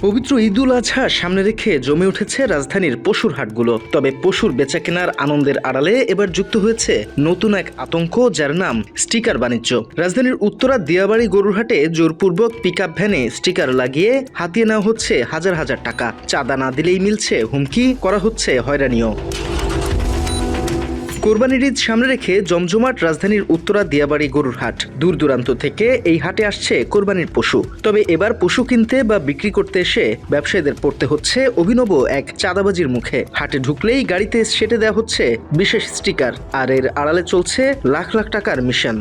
পবিত্র ঈদুল আজহা সামনে রেখে জমে উঠেছে রাজধানীর পশুর হাটগুলো। তবে পশুর বেচাকেনার আনন্দের আড়ালে এবার যুক্ত হয়েছে নতুন এক আতঙ্ক, যার নাম স্টিকার বাণিজ্য। রাজধানীর উত্তরা দিয়াবাড়ি গরুর হাটে জোরপূর্বক পিকআপ ভ্যানে স্টিকার লাগিয়ে হাতিয়ে নেওয়া হচ্ছে হাজার হাজার টাকা। চাঁদা না দিলেই মিলছে হুমকি, করা হচ্ছে হয়রানিও। কোরবানির ঈদ সামনে রেখে জমজমাট রাজধানীর উত্তরা দিয়াবাড়ি গরুর হাট। দূর দূরান্ত থেকে এই হাটে আসছে কোরবানির পশু। তবে এবার পশু কিনতে বা বিক্রি করতে এসে ব্যবসায়ীদের পড়তে হচ্ছে অভিনব এক চাঁদাবাজির মুখে। হাটে ঢুকলেই গাড়িতে সেটে দেওয়া হচ্ছে বিশেষ স্টিকার, আর এর আড়ালে চলছে লাখ লাখ টাকার মিশন।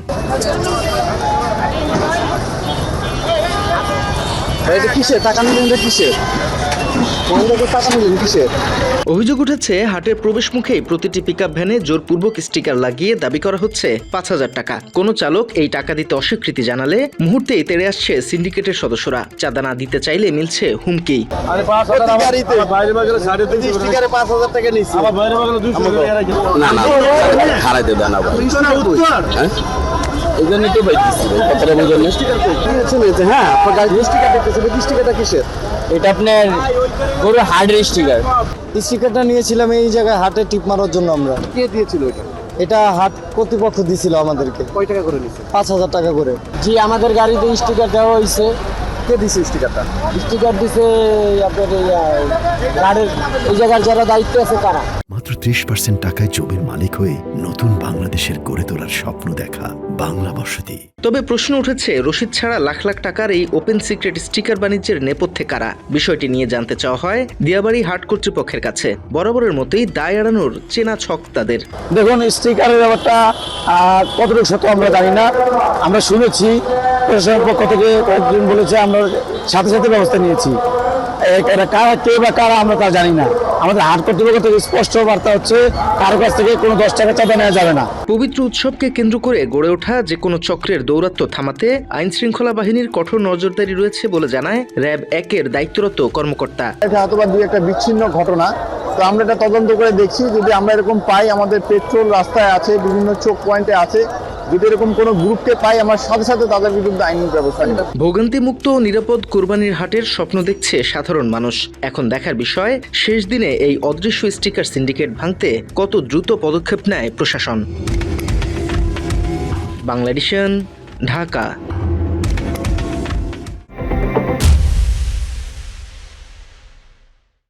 অভিযোগ উঠেছে হাটের প্রবেশ মুখেই প্রতিটি পিকআপ ভ্যানে জোরপূর্বক স্টিকার লাগিয়ে দাবি করা হচ্ছে ৫,০০০ টাকা। কোনো চালক এই টাকা দিতে অস্বীকৃতি জানালে মুহূর্তেই তেড়ে আসছে সিন্ডিকেটের সদস্যরা। চাঁদা না দিতে চাইলে মিলছে হুমকি। এটা আপনার গরুর হার্ডের স্টিকার। স্টিকারটা নিয়েছিলাম এই জায়গায় হাটে টিপ মারার জন্য। আমরা কে দিয়েছিল এটা? এটা হাট কর্তৃপক্ষ দিয়েছিল আমাদেরকে। কয় টাকা করে নিছে? ৫,০০০ টাকা করে। জি, আমাদের গাড়িতে স্টিকার দেওয়া হয়েছে। কে দিছে স্টিকারটা? স্টিকার দিছে আপনার গাড়ির এই জায়গার যারা দায়িত্ব আছে তারা। মাত্র ৩০% টাকায় জমির মালিক হয়ে নতুন বাংলাদেশের গড়ে তোলার স্বপ্ন দেখা বাংলা বসতি। তবে প্রশ্ন উঠেছে, রশিদ ছাড়া লাখ লাখ টাকার এই ওপেন সিক্রেট স্টিকার বাণিজ্যের নেপথ্যে কারা? বিষয়টি নিয়ে জানতে চাওয়া হয় দিয়াবাড়ি হাট কর্তৃপক্ষের কাছে। বরাবরের মতোই দায় এড়ানোর চেনা ছক তাদের। দেখুন, স্টিকারের ব্যাপারটা কতটুকু সত্য আমরা জানি না। আমরা শুনেছি প্রশাসনের পক্ষ থেকে কয়েকজন বলেছে, আমরা সাথে সাথে ব্যবস্থা নিয়েছি। এটা কারা, কে বা কারা আমরা তা জানি না। আমাদের হাট কর্তৃপক্ষ থেকে স্পষ্ট বার্তা হচ্ছে, কারো কাছ থেকে কোনো ১০ টাকা চাঁদা নেওয়া যাবে না। পবিত্র উৎসবকে কেন্দ্র করে গড়ে ওঠা যে কোনো চক্রের দৌরাত্ম্য থামাতে আইন শৃঙ্খলা বাহিনীর কঠোর নজরদারি রয়েছে বলে জানায় র‍্যাব ১-এর দায়িত্বরত কর্মকর্তা। এটা অথবা দুই একটা বিচ্ছিন্ন ঘটনা, তো আমরা এটা তদন্ত করে দেখছি। যদি আমরা এরকম পাই, আমাদের পেট্রোল রাস্তায় আছে, বিভিন্ন চোক পয়েন্টে আছে, যদি এরকম কোনো গ্রুপকে পাই, আমার সাথে সাথে তাদের বিরুদ্ধে আইনি ব্যবস্থা নেব। ভোগান্তি মুক্ত ও নিরাপদ কোরবানির হাটের স্বপ্ন দেখছে সাধারণ মানুষ। এখন দেখার বিষয়, শেষ দিনে এই অদৃশ্য স্টিকার সিন্ডিকেট ভাঙতে কত দ্রুত পদক্ষেপ নেয় প্রশাসন। বাংলাদেশ, ঢাকা।